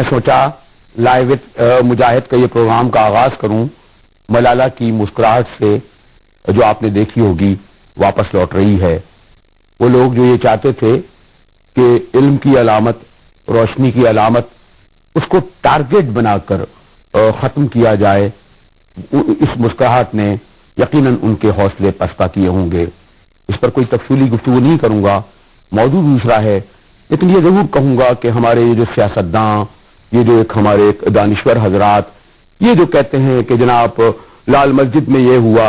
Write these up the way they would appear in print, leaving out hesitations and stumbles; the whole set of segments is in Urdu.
سوچا لائیو مجاہد کا یہ پروگرام کا آغاز کروں ملالہ کی مسکراہٹ سے، جو آپ نے دیکھی ہوگی واپس لوٹ رہی ہے۔ وہ لوگ جو یہ چاہتے تھے کہ علم کی علامت، روشنی کی علامت، اس کو ٹارگٹ بنا کر ختم کیا جائے، اس مسکراہٹ نے یقیناً ان کے حوصلے پستہ کیے ہوں گے۔ اس پر کوئی تفصیلی گفتگو نہیں کروں گا، موضوع دوسرا ہے، لیکن یہ ضرور کہوں گا کہ ہمارے یہ جو سیاستداں، یہ جو ایک ہمارے دانشور حضرات، یہ جو کہتے ہیں کہ جناب لال مسجد میں یہ ہوا،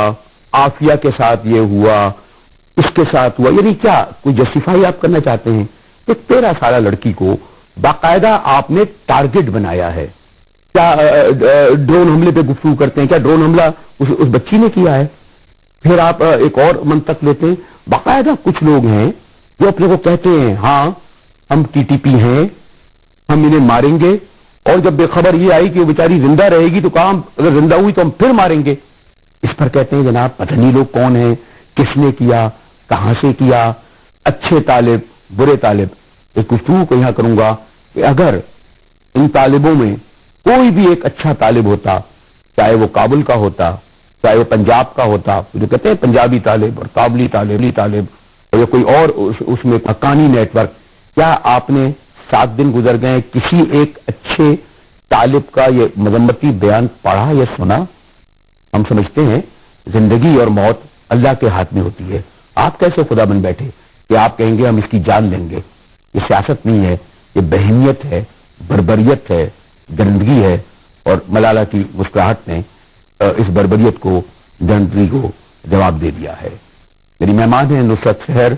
عافیہ کے ساتھ یہ ہوا، اس کے ساتھ ہوا، یعنی کیا کوئی جسٹیفائی آپ کرنا چاہتے ہیں؟ ایک 13 سالہ لڑکی کو باقاعدہ آپ نے ٹارگٹ بنایا ہے۔ کیا ڈرون حملے پہ گفتگو کرتے ہیں؟ کیا ڈرون حملہ اس بچی نے کیا ہے؟ پھر آپ ایک اور منطق لیتے ہیں، باقاعدہ کچھ لوگ ہیں جو اپنے کو کہتے ہیں ہاں ہم TTP ہیں، ہم انہیں ماریں گے، اور جب بے خبر یہ آئی کہ وہ بیچاری زندہ رہے گی تو کہاں اگر زندہ ہوئی تو ہم پھر ماریں گے۔ اس پر کہتے ہیں جناب پتہ نہیں لوگ کون ہیں، کس نے کیا، کہاں سے کیا، اچھے طالب، برے طالب۔ ایک گفتگو کو یہاں کروں گا کہ اگر ان طالبوں میں کوئی بھی ایک اچھا طالب ہوتا، چاہے وہ کابل کا ہوتا، چاہے وہ پنجاب کا ہوتا، جو کہتے ہیں پنجابی طالب اور کابلی طالب اور کوئی اور اس میں حقانی نیٹ ورک، کیا آپ نے 7 دن گزر گئے کسی ایک اچھے طالب کا یہ مذمتی بیان پڑھا یا سنا؟ ہم سمجھتے ہیں زندگی اور موت اللہ کے ہاتھ میں ہوتی ہے۔ آپ کیسے خدا بن بیٹھے کہ آپ کہیں گے ہم اس کی جان لیں گے؟ یہ سیاست نہیں ہے، یہ بہیمیت ہے، بربریت ہے، درندگی ہے، اور ملالہ کی مسکراہٹ نے اس بربریت کو، درندگی کو جواب دے دیا ہے۔ میری مہمان ہیں نصرت سحر،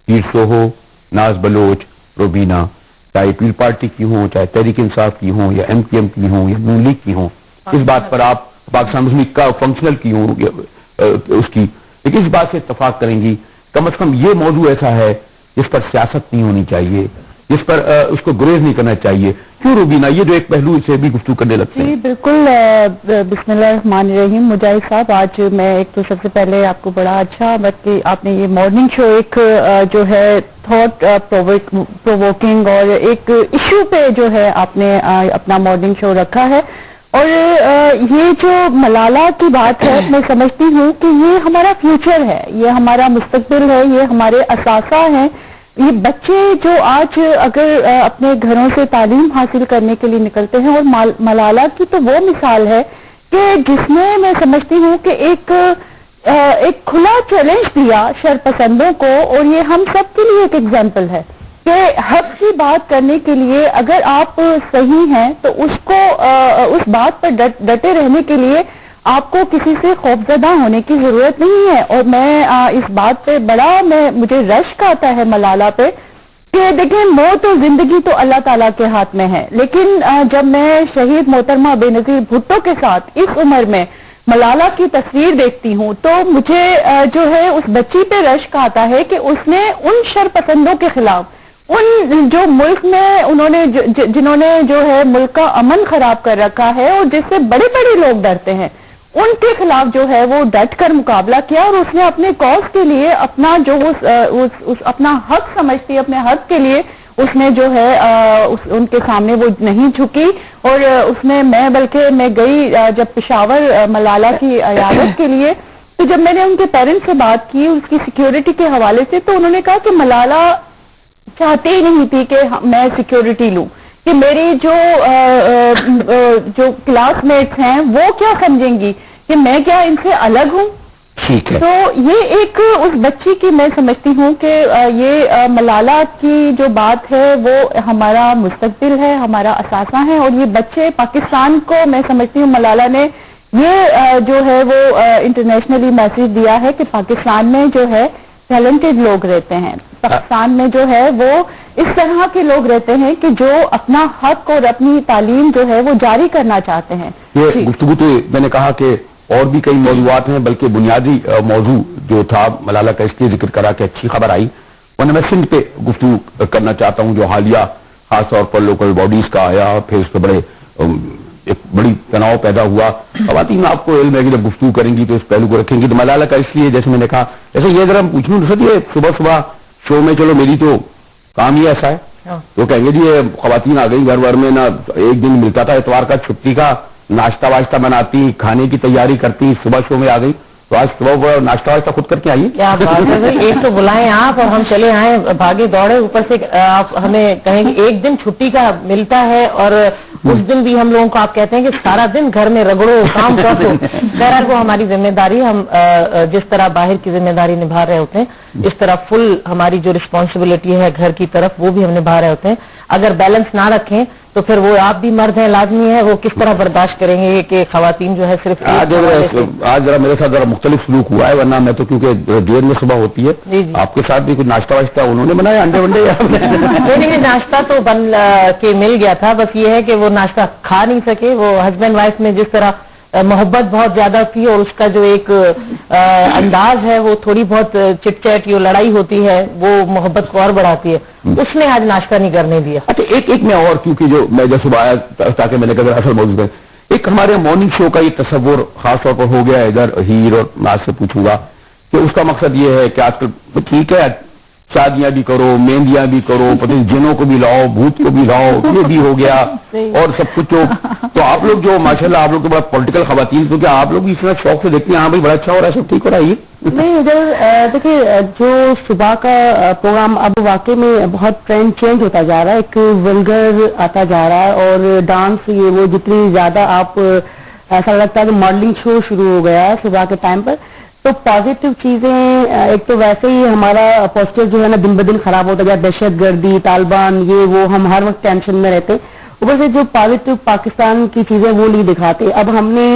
پیر سوہو، ناز بلوچ، روبینہ، چاہے پیپل پارٹی کی ہوں، چاہے تحریک انصاف کی ہوں، یا MPM کی ہوں، یا نون لیگ کی ہوں، اس بات پر آپ پاکستان مسلم لیگ کا فنکشنل کی ہوں اس کی، لیکن اس بات سے اتفاق کریں گی کم از کم یہ موضوع ایسا ہے جس پر سیاست نہیں ہونی چاہیے، جس پر اس کو گریز نہیں کرنا چاہیے۔ کیوں روبینہ، یہ جو ایک پہلو سے بھی گفتگو کرنے لگتے ہیں؟ جی بالکل، بسم اللہ الرحمن الرحیم۔ مجاہد صاحب، آج میں ایک تو سب سے پہلے آپ کو بڑا اچھا کہ آپ نے یہ مارننگ شو ایک جو ہے تھاٹ پرووکنگ اور ایک ایشو پہ جو ہے آپ نے اپنا مارننگ شو رکھا ہے، اور یہ جو ملالہ کی بات ہے میں سمجھتی ہوں کہ یہ ہمارا فیوچر ہے، یہ ہمارا مستقبل ہے، یہ ہمارے اثاثہ ہیں۔ یہ بچے جو آج اگر اپنے گھروں سے تعلیم حاصل کرنے کے لیے نکلتے ہیں، اور ملالہ کی تو وہ مثال ہے کہ جس نے، میں سمجھتی ہوں کہ ایک کھلا چیلنج دیا شرپسندوں کو، اور یہ ہم سب کے لیے ایک ایگزامپل ہے کہ حق کی بات کرنے کے لیے اگر آپ صحیح ہیں تو اس بات پر ڈٹے رہنے کے لیے آپ کو کسی سے خوفزدہ ہونے کی ضرورت نہیں ہے۔ اور میں اس بات پہ مجھے رشک آتا ہے ملالہ پہ کہ دیکھیں، موت اور زندگی تو اللہ تعالیٰ کے ہاتھ میں ہے، لیکن جب میں شہید محترمہ بے نظیر بھٹو کے ساتھ اس عمر میں ملالہ کی تصویر دیکھتی ہوں تو مجھے جو ہے اس بچی پہ رشک آتا ہے کہ اس نے ان شرپسندوں کے خلاف، ان جو ملک میں جنہوں نے جو ہے ملک کا امن خراب کر رکھا ہے اور جس سے بڑے بڑے لوگ ڈرتے ہیں، ان کے خلاف جو ہے وہ ڈٹ کر مقابلہ کیا، اور اس نے اپنے کاز کے لیے اپنا جو اپنا حق سمجھتی ہے، اپنے حق کے لیے اس نے جو ہے ان کے سامنے وہ نہیں جھکی، اور اس نے بلکہ میں گئی جب پشاور ملالہ کی عیادت کے لیے، تو جب میں نے ان کے پیرنٹس سے بات کی اس کی سیکیورٹی کے حوالے سے، تو انہوں نے کہا کہ ملالہ چاہتی ہی نہیں تھی کہ میں سیکیورٹی لوں، کہ میری جو کلاس میٹس ہیں وہ کیا سمجھیں گی کہ میں کیا ان سے الگ ہوں۔ تو یہ ایک اس بچی کی میں سمجھتی ہوں کہ یہ ملالہ کی جو بات ہے وہ ہمارا مستقبل ہے، ہمارا اثاثہ ہے، اور یہ بچے پاکستان کو، میں سمجھتی ہوں ملالہ نے یہ جو ہے وہ انٹرنیشنلی میسج دیا ہے کہ پاکستان میں جو ہے ٹیلنٹڈ لوگ رہتے ہیں، پاکستان میں جو ہے وہ اس طرح کے لوگ رہتے ہیں کہ جو اپنا حق اور اپنی تعلیم جو ہے وہ جاری کرنا چاہتے ہیں۔ یہ گفتگو تو میں نے کہا کہ اور بھی کئی موضوعات ہیں، بلکہ بنیادی موضوع جو تھا ملالہ کا اس لیے ذکر کرا کہ اچھی خبر آئی، ورنہ میں سندھ پہ گفتگو کرنا چاہتا ہوں جو حالیہ خاص طور پر لوکل باڈیز کا آیا، پھر اس پہ ایک بڑی تناؤ پیدا ہوا۔ خواتین آپ کو علم ہے کہ جب گفتگو کریں گی تو اس پہلو کو رکھیں گی، تو ملالہ کا اس لیے جیسے میں نے کہا، جیسے یہ ذرا پوچھوں نصرت، یہ صبح صبح شو میں، چلو میری تو کام ہی ایسا ہے تو کہیں گے جی یہ خواتین آ گئی گھر میں نا، ایک دن ملتا تھا اتوار کا چھٹی کا، ناشتہ واشتہ بناتی، کھانے کی تیاری کرتی، صبح شو میں آ گئی، تو آج صبح ناشتہ واشتہ خود کر کے آئیے. کیا بات ہے، ایک تو بلائیں آپ اور ہم چلے آئیں بھاگے دوڑے، اوپر سے آپ ہمیں کہیں گے ایک دن چھٹی کا ملتا ہے، اور اس دن بھی ہم لوگوں کو آپ کہتے ہیں کہ سارا دن گھر میں رگڑو کام کر دو. بہرحال وہ ہماری ذمہ داری، ہم جس طرح باہر کی ذمہ داری نبھا رہے ہوتے ہیں اس طرح فل ہماری جو رسپانسبلٹی ہے گھر کی طرف وہ بھی ہم نبھا رہے ہوتے ہیں. اگر بیلنس نہ رکھیں تو پھر وہ آپ بھی مرد ہیں، لازمی ہے، وہ کس طرح برداشت کریں گے کہ خواتین جو ہے صرف آج ذرا میرے ساتھ ذرا مختلف سلوک ہوا ہے، ورنہ میں تو کیونکہ دیر میں صبح ہوتی ہے. آپ کے ساتھ بھی کچھ ناشتہ واشتہ انہوں نے بنایا، انڈے ونڈے؟ نہیں، ناشتہ تو بن کے مل گیا تھا، بس یہ ہے کہ وہ ناشتہ کھا نہیں سکے. وہ ہسبینڈ وائف میں جس طرح محبت بہت زیادہ تھی، اور اس کا جو ایک انداز ہے وہ تھوڑی بہت چٹ چیٹ جو لڑائی ہوتی ہے وہ محبت کو اور بڑھاتی ہے، اس نے آج ناشتہ نہیں کرنے دیا. اچھا ایک میں اور، کیونکہ جو میں جب صبح آیا تاکہ میں نے کہا اصل موضوع ہے، ایک ہمارے مارننگ شو کا یہ تصور خاص طور پر ہو گیا ہے ادھر ہیر، اور میں آپ سے پوچھوں گا کہ اس کا مقصد یہ ہے کہ آج کل ٹھیک ہے شادیاں بھی کرو، مہندیاں بھی کرو، پتہ جنوں کو بھی لاؤ، بھوت کو بھی لاؤ، یہ بھی ہو گیا اور سب کچھ. تو آپ لوگ جو ماشاءاللہ آپ لوگ تو بڑا پولیٹیکل خواتین، تو کیا آپ لوگ بھی اس طرح شوق سے دیکھتے ہیں ہاں بھائی بڑا اچھا ہو رہا ہے، سب ٹھیک ہو رہا ہے؟ یہ نہیں، ادھر دیکھیے جو صبح کا پروگرام اب واقعی میں بہت ٹرینڈ چینج ہوتا جا رہا ہے، ایک ولگر آتا جا رہا ہے، اور ڈانس یہ وہ جتنی زیادہ آپ ایسا لگتا ہے کہ ماڈلنگ شو شروع ہو گیا ہے صبح کے ٹائم پر. تو پازیٹیو چیزیں، ایک تو ویسے ہی ہمارا پوسچر جو ہے نا دن بدن خراب ہوتا جائے، دہشت گردی، طالبان، یہ وہ، ہم ہر وقت ٹینشن میں رہتے. اوپر سے جو پازیٹیو پاکستان کی چیزیں وہ نہیں دکھاتے. اب ہم نے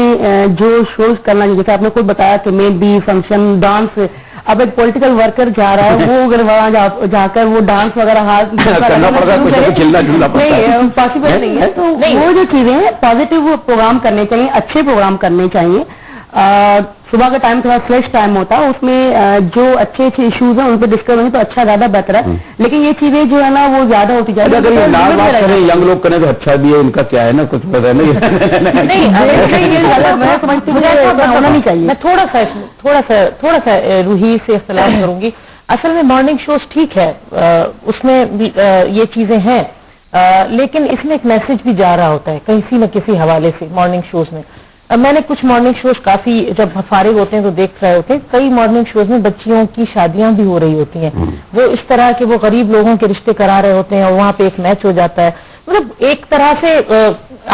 جو شوز کرنا، جیسے آپ نے خود بتایا کہ مہندی فنکشن، ڈانس، اب ایک پولیٹیکل ورکر جا رہا ہے، وہ اگر وہاں جا کر وہ ڈانس وغیرہ پاسبل نہیں ہے. تو وہ جو چیزیں ہیں پازیٹیو پروگرام کرنے چاہیے، اچھے پروگرام کرنے چاہیے. صبح کا ٹائم تھوڑا فریش ٹائم ہوتا ہے، اس میں جو اچھے اچھے ایشوز ہیں ان پہ ڈسکس ہوئے تو اچھا زیادہ بہتر ہے. لیکن یہ چیزیں جو ہے نا وہ زیادہ ہوتی جائے گی. ینگ لوگ کریں تو اچھا بھی ہے، ان کا کیا ہے نا کچھ پتہ نہیں. ہونا نہیں چاہیے. میں تھوڑا سا روحی سے اختلاف کروں گی. اصل میں مارننگ شوز ٹھیک ہے، اس میں یہ چیزیں ہیں، لیکن اس میں ایک میسج بھی جا رہا ہوتا ہے کسی نہ کسی حوالے سے مارننگ شوز میں. میں نے کچھ مارننگ شوز کافی جب فارغ ہوتے ہیں تو دیکھ رہے ہوتے ہیں، کئی مارننگ شوز میں بچیوں کی شادیاں بھی ہو رہی ہوتی ہیں. وہ اس طرح کہ وہ غریب لوگوں کے رشتے کرا رہے ہوتے ہیں اور وہاں پہ ایک میچ ہو جاتا ہے. مطلب ایک طرح سے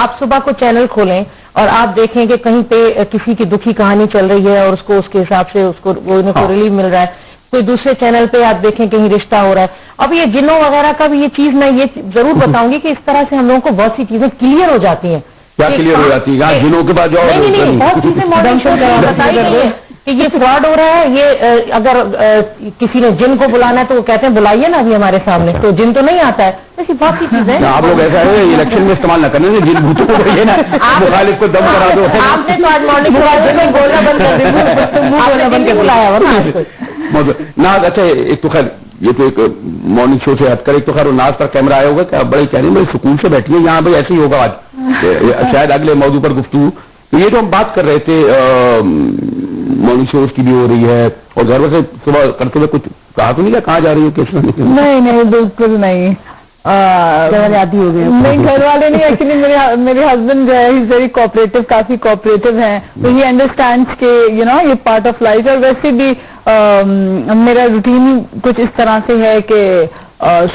آپ صبح کو چینل کھولیں اور آپ دیکھیں کہ کہیں پہ کسی کی دکھی کہانی چل رہی ہے اور اس کو اس کے حساب سے اس کو ریلیف مل رہا ہے. کوئی دوسرے چینل پہ آپ دیکھیں کہیں رشتہ ہو رہا ہے. اب یہ جنوں وغیرہ کا بھی یہ چیز میں یہ ضرور بتاؤں گی کہ اس طرح سے ہم لوگوں کو بہت سی چیزیں کلیئر ہو جاتی ہیں. کیا کلیئر ہو جاتی ہے؟ جنوں کے بعد نہیں، بہت چیزیں مارننگ شو میں بتائی گئی ہیں کہ یہ فراڈ ہو رہا ہے. یہ اگر کسی نے جن کو بلانا ہے تو وہ کہتے ہیں بلائیے نا ابھی ہمارے سامنے، تو جن تو نہیں آتا ہے. ایسی بہت سی چیزیں آپ لوگ ایسا ہے الیکشن میں استعمال نہ کرنے سے جن بھوتوں کو کہیے نا مخالف کو دم کرا دو. آپ نے تو آج مارننگ شو بولنا بند کر دیا، بلایا نا. اچھا ایک تو خیر یہ تو ایک مارننگ شو سے ہٹ کر ایک تو خیر ناز پر کیمرہ آیا ہوگا کہ آپ بڑے کہہ رہے ہیں بڑے سکون سے بیٹھی ہے یہاں. بھائی ایسے ہی ہوگا آج شاید اگلے موضوع پر گفتگو. تو یہ جو ہم بات کر رہے تھے مارننگ شوز کی بھی ہو رہی ہے، اور گھر سے صبح کرتے ہوئے کچھ کہا تو نہیں کیا کہاں جا رہی ہو کیسے؟ نہیں بالکل نہیں، آدھی ہو گئی. نہیں گھر والے نہیں، ایکچولی میرے ہسبینڈ جو ہے ویری کوآپریٹو، کافی کوآپریٹو ہیں. تو ہی انڈرسٹینڈس کہ یہ پارٹ آف لائف ہے. ویسے بھی میرا روٹین کچھ اس طرح سے ہے کہ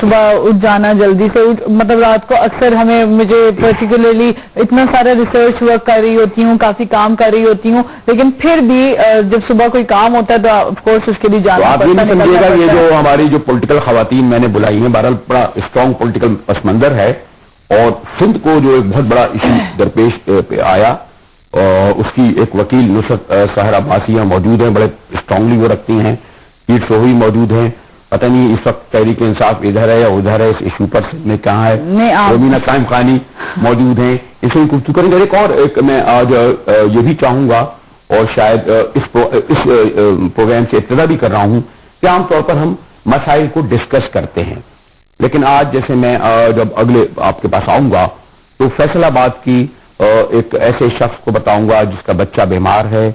صبح اٹھ جانا جلدی سے، مطلب رات کو اکثر مجھے پرٹیکولرلی اتنا سارا ریسرچ ورک کر رہی ہوتی ہوں، کافی کام کر رہی ہوتی ہوں، لیکن پھر بھی جب صبح کوئی کام ہوتا ہے تو آف کورس اس کے لیے جانا پڑتا ہے. سمجھیے گا یہ جو ہماری جو پولیٹیکل خواتین میں نے بلائی ہیں، بہرحال بڑا اسٹرانگ پولیٹیکل پس منظر ہے، اور سندھ کو جو ایک بہت بڑا ایشو درپیش آیا، اس کی ایک وکیل نصرت سحر عباسی موجود ہیں، بڑے اسٹرانگلی وہ رکھتی ہیں. پیر سوہی موجود ہیں. پتہ نہیں اس وقت تحریک انصاف ادھر ہے یا ادھر ہے، اس ایشو پر میں کہاں ہے. رومینہ قائم خانی موجود ہیں. اس کو گفتگو کریں گے. ایک اور میں آج یہ بھی چاہوں گا، اور شاید اس پروگرام سے ابتدا بھی کر رہا ہوں، کہ عام طور پر ہم مسائل کو ڈسکس کرتے ہیں، لیکن آج جیسے میں جب اگلے آپ کے پاس آؤں گا تو فیصل آباد کی ایک ایسے شخص کو بتاؤں گا جس کا بچہ بیمار ہے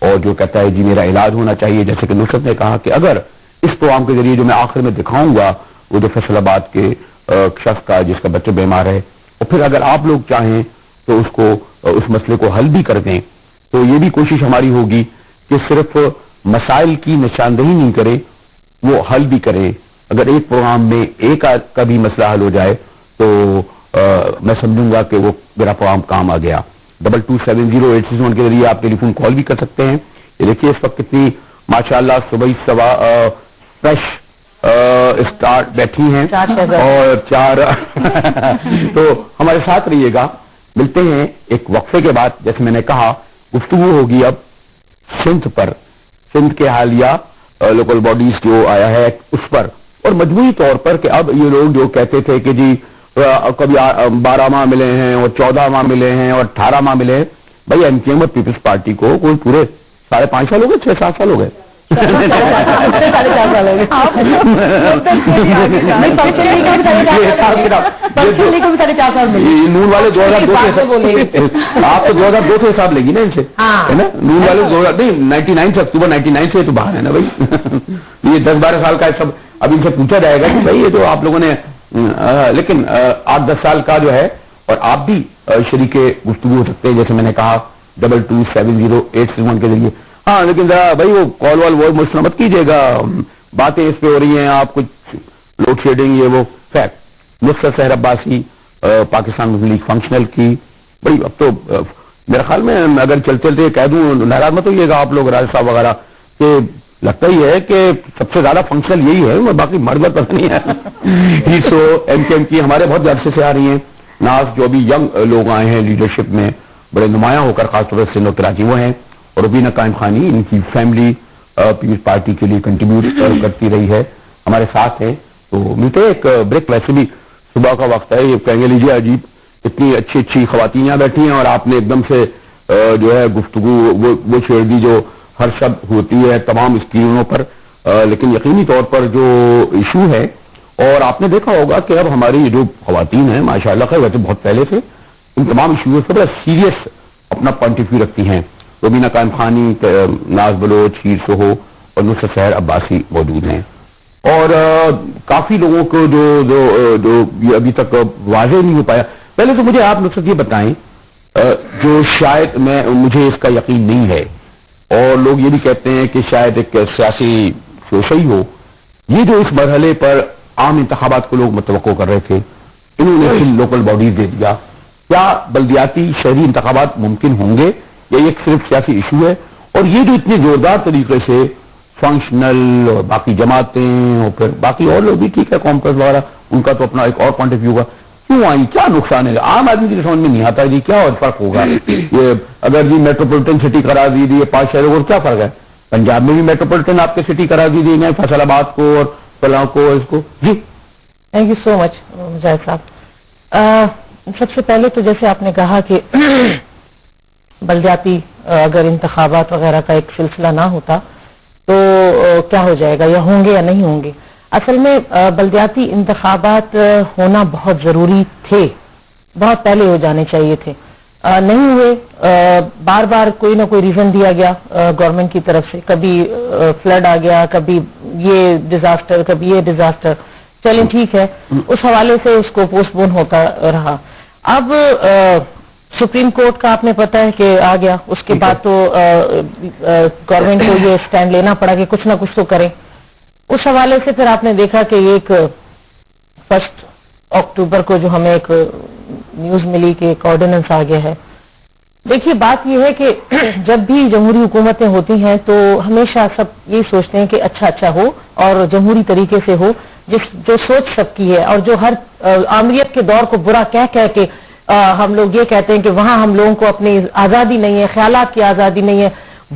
اور جو کہتا ہے جی میرا علاج ہونا چاہیے. جیسے کہ نصرت نے کہا کہ اگر اس پروگرام کے ذریعے جو میں آخر میں دکھاؤں گا وہ جو فیصل آباد کے شخص کا جس کا بچہ بیمار ہے، اور پھر اگر آپ لوگ چاہیں تو اس کو اس مسئلے کو حل بھی کر دیں، تو یہ بھی کوشش ہماری ہوگی کہ صرف مسائل کی نشاندہی نہیں کرے، وہ حل بھی کرے. اگر ایک پروگرام میں ایک کا بھی مسئلہ حل ہو جائے تو میں سمجھوں گا کہ وہ میرا پروگرام کام آ گیا. 2270-861 کے ذریعے آپ ٹیلی فون کال بھی کر سکتے ہیں. یہ دیکھیے اس وقت کتنی ماشاءاللہ صبح سوا فریش اسٹارٹ بیٹھی ہیں اور 4 تو ہمارے ساتھ رہیے گا. ملتے ہیں ایک وقفے کے بعد. جیسے میں نے کہا گفتگو ہوگی اب سندھ پر، سندھ کے حالیہ لوکل باڈیز جو آیا ہے اس پر، اور مجموعی طور پر کہ اب یہ لوگ جو کہتے تھے کہ جی کبھی 12 ماہ ملے ہیں اور 14 ماہ ملے ہیں اور 18 ماہ ملے ہیں. بھائی ایم کیو ایم اور پیپلز پارٹی کو کوئی پورے 5.5 سال ہو گئے، 6-7 سال ہو گئے. نون والے 2002 سے آپ تو 2002 سے حساب لے گی نا ان سے، ہے نا. نون والے 99 سے اکتوبر 99 سے تو باہر ہے نا بھائی. یہ 10-12 سال کا سب اب ان سے پوچھا جائے گا کہ بھائی یہ تو آپ لوگوں نے، لیکن 8-10 سال کا جو ہے. اور آپ بھی شریک گفتگو ہو سکتے ہیں جیسے میں نے کہا 2270-861 کے ذریعے. ہاں لیکن ذرا بھائی وہ کال وال وہ مشورہ مت کیجیے گا، باتیں اس پہ ہو رہی ہیں، آپ کچھ لوڈ شیڈنگ یہ وہ. خیر، نصرت سحر عباسی پاکستان مسلم لیگ فنکشنل کی بھائی اب تو میرے خیال میں اگر چلتے چلتے کہہ دوں، ناراض مت ہوئیے گا آپ لوگ راج صاحب وغیرہ، کہ لگتا ہی ہے کہ سب سے زیادہ فنکشنل یہی ہے، باقی مرد پتہ نہیں ہے. سو ایم کے ایم کی ہمارے بہت عرصے سے آ رہی ہیں. ناز جو ابھی ینگ لوگ آئے ہیں لیڈرشپ میں بڑے نمایاں ہو کر، خاص طور سے سندھ اور کراچی وہ ہیں. اور ربینہ قائم خانی ان کی فیملی پیپلز پارٹی کے لیے کنٹریبیوٹ کرتی رہی ہے، ہمارے ساتھ ہیں. تو ملتے ہیں ایک بریک. ویسے بھی صبح کا وقت ہے، یہ کہیں گے لیجیے عجیب اتنی اچھی اچھی خواتین یہاں بیٹھی ہیں اور آپ نے ایک دم سے جو ہے گفتگو وہ چھیڑ دی جو ہر شب ہوتی ہے تمام اسکرینوں پر. لیکن یقینی طور پر جو ایشو ہے، اور آپ نے دیکھا ہوگا کہ اب ہماری جو خواتین ہیں ماشاءاللہ خیر ویسے بہت پہلے سے ان تمام ایشوز پر بڑا سیریس اپنا پوائنٹ آف ویو رکھتی ہیں. ربینہ قائم خانی، ناز بلوچ، ہیر سہو اور نصرت سحر عباسی موجود ہیں. اور کافی لوگوں کو جو یہ ابھی تک واضح نہیں ہو پایا. پہلے تو مجھے آپ نصرت یہ بتائیں، جو شاید مجھے اس کا یقین نہیں ہے، اور لوگ یہ بھی کہتے ہیں کہ شاید ایک سیاسی شوشہ ہی ہو، یہ جو اس مرحلے پر عام انتخابات کو لوگ متوقع کر رہے تھے، انہوں نے پھر لوکل باڈیز دے دیا. کیا بلدیاتی شہری انتخابات ممکن ہوں گے یا یہ صرف سیاسی ایشو ہے؟ اور یہ جو اتنے زوردار طریقے سے فنکشنل اور باقی جماعتیں اور پھر باقی اور لوگ بھی ٹھیک ہے کانفرنس وغیرہ، ان کا تو اپنا ایک اور پوائنٹ آف ویو ہوگا، کیوں آئی؟ کیا نقصان ہے؟ عام آدمی کی سمجھ میں نہیں آتا جی کیا اور فرق ہوگا. یہ اگر جی میٹروپولیٹن سٹی قرار دی دی 5 شہروں کو، کیا فرق ہے؟ پنجاب میں بھی میٹروپولیٹن آپ کے سٹی قرار دی دی گئے، فیصل آباد کو اور فلاں کو اس کو. جی تھینک یو سو مچ مجاہد صاحب. سب سے پہلے تو جیسے آپ نے کہا کہ بلدیاتی اگر انتخابات وغیرہ کا ایک سلسلہ نہ ہوتا تو کیا ہو جائے گا، یا ہوں گے یا نہیں ہوں گے. اصل میں بلدیاتی انتخابات ہونا بہت ضروری تھے، بہت پہلے ہو جانے چاہیے تھے، نہیں ہوئے. بار بار کوئی نہ کوئی ریزن دیا گیا گورنمنٹ کی طرف سے، کبھی فلڈ آ گیا، کبھی یہ ڈیزاسٹر، کبھی یہ ڈیزاسٹر. چلیں ٹھیک ہے، اس حوالے سے اس کو پوسٹ پون ہوتا رہا. اب سپریم کورٹ کا آپ نے پتا ہے کہ آ گیا، اس کے بعد تو گورنمنٹ کو یہ سٹینڈ لینا پڑا کہ کچھ نہ کچھ تو کریں. اس حوالے سے پھر آپ نے دیکھا کہ ایک 1 اکتوبر کو جو ہمیں ایک نیوز ملی کہ ایک آرڈیننس آ گیا ہے. دیکھیے بات یہ ہے کہ جب بھی جمہوری حکومتیں ہوتی ہیں تو ہمیشہ سب یہ سوچتے ہیں کہ اچھا ہو اور جمہوری طریقے سے ہو، جو سوچ سکتی ہے، اور جو ہر آمریت کے دور کو برا کہہ کے ہم لوگ یہ کہتے ہیں کہ وہاں ہم لوگوں کو اپنی آزادی نہیں ہے، خیالات کی آزادی نہیں ہے.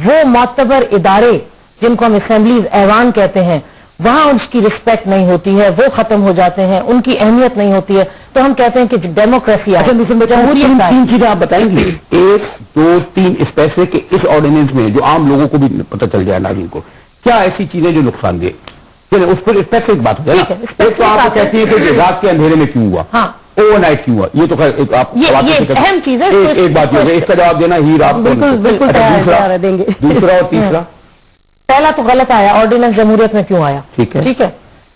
وہ معتبر ادارے جن کو ہم اسمبلیز ایوان کہتے ہیں، وہاں اس کی رسپیکٹ نہیں ہوتی ہے، وہ ختم ہو جاتے ہیں، ان کی اہمیت نہیں ہوتی ہے. تو ہم کہتے ہیں کہ ڈیموکریسی ہے. تین چیزیں آپ بتائیں گے، 1 2 3 اس پیسے کے اس آرڈیننس میں جو عام لوگوں کو بھی پتہ چل جائے، ناظرین کو کیا ایسی چیزیں جو نقصان دے. اس پر اس پیسے ایک بات ہے نا، ایک تو آپ کہتی ہیں کہ رات کے اندھیرے میں کیوں ہوا، اوور نائٹ کیوں ہوا، یہ تو خیر آپ اہم چیز ہے. ایک بات یہ ہے، اس کا جواب دینا ہیر آپ کو. دوسرا اور تیسرا. پہلا تو غلط آیا، آرڈیننس جمہوریت میں کیوں آیا؟ ٹھیک ہے.